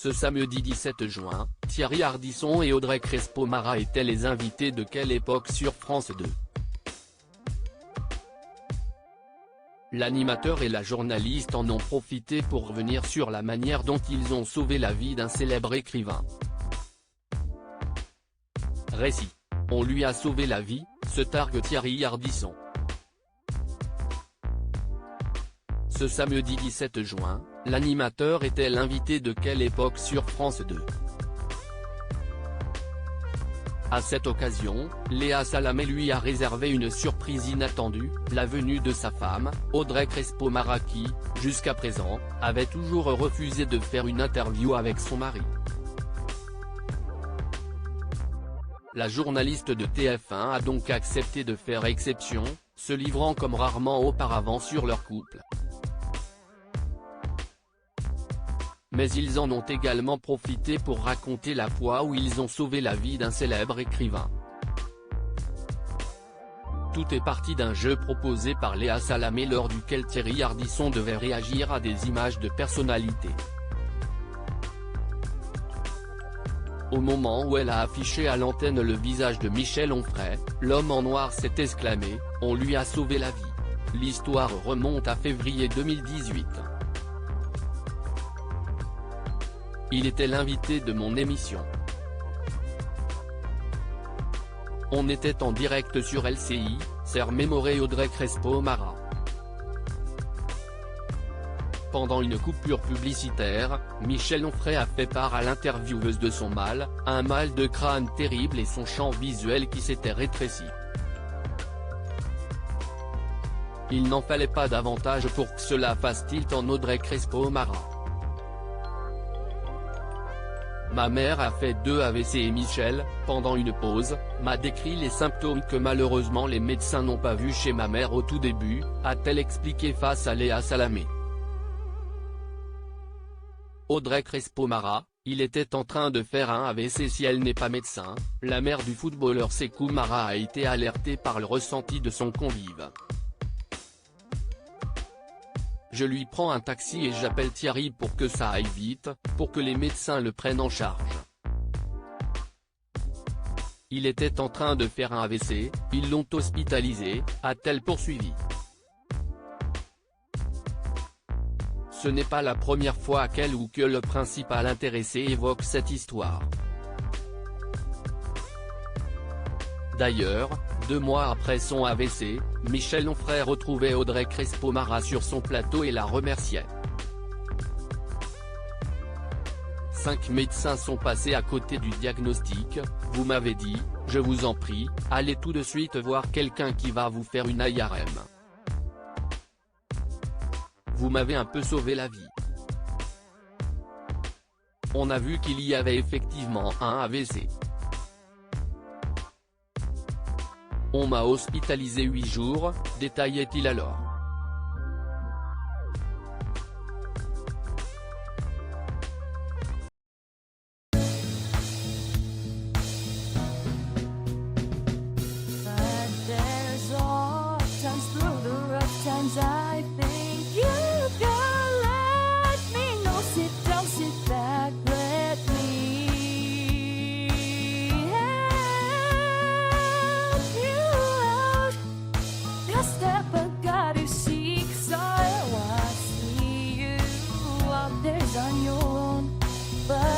Ce samedi 17 juin, Thierry Ardisson et Audrey Crespo-Mara étaient les invités de Quelle époque sur France 2. L'animateur et la journaliste en ont profité pour revenir sur la manière dont ils ont sauvé la vie d'un célèbre écrivain. Récit. On lui a sauvé la vie, se targue Thierry Ardisson. Ce samedi 17 juin, l'animateur était l'invité de Quelle époque sur France 2. À cette occasion, Léa Salamé lui a réservé une surprise inattendue, la venue de sa femme, Audrey Crespo-Mara qui, jusqu'à présent, avait toujours refusé de faire une interview avec son mari. La journaliste de TF1 a donc accepté de faire exception, se livrant comme rarement auparavant sur leur couple. Mais ils en ont également profité pour raconter la fois où ils ont sauvé la vie d'un célèbre écrivain. Tout est parti d'un jeu proposé par Léa Salamé lors duquel Thierry Ardisson devait réagir à des images de personnalités. Au moment où elle a affiché à l'antenne le visage de Michel Onfray, l'homme en noir s'est exclamé « On lui a sauvé la vie ». L'histoire remonte à février 2018. Il était l'invité de mon émission. On était en direct sur LCI, s'est remémoré Audrey Crespo-Mara. Pendant une coupure publicitaire, Michel Onfray a fait part à l'intervieweuse de son mal, un mal de crâne terrible et son champ visuel qui s'était rétréci. Il n'en fallait pas davantage pour que cela fasse tilt en Audrey Crespo-Mara. Ma mère a fait 2 AVC et Michel, pendant une pause, m'a décrit les symptômes que malheureusement les médecins n'ont pas vus chez ma mère au tout début, a-t-elle expliqué face à Léa Salamé. Audrey Crespo-Mara, il était en train de faire un AVC. Si elle n'est pas médecin, la mère du footballeur Sékou Mara a été alertée par le ressenti de son convive. Je lui prends un taxi et j'appelle Thierry pour que ça aille vite, pour que les médecins le prennent en charge. Il était en train de faire un AVC, ils l'ont hospitalisé, a-t-elle poursuivi. Ce n'est pas la première fois qu'elle ou que le principal intéressé évoque cette histoire. D'ailleurs, 2 mois après son AVC, Michel Onfray retrouvait Audrey Crespo-Mara sur son plateau et la remerciait. 5 médecins sont passés à côté du diagnostic, vous m'avez dit, je vous en prie, allez tout de suite voir quelqu'un qui va vous faire une IRM. Vous m'avez un peu sauvé la vie. On a vu qu'il y avait effectivement un AVC. On m'a hospitalisé 8 jours, détaillait-il alors. On your own, but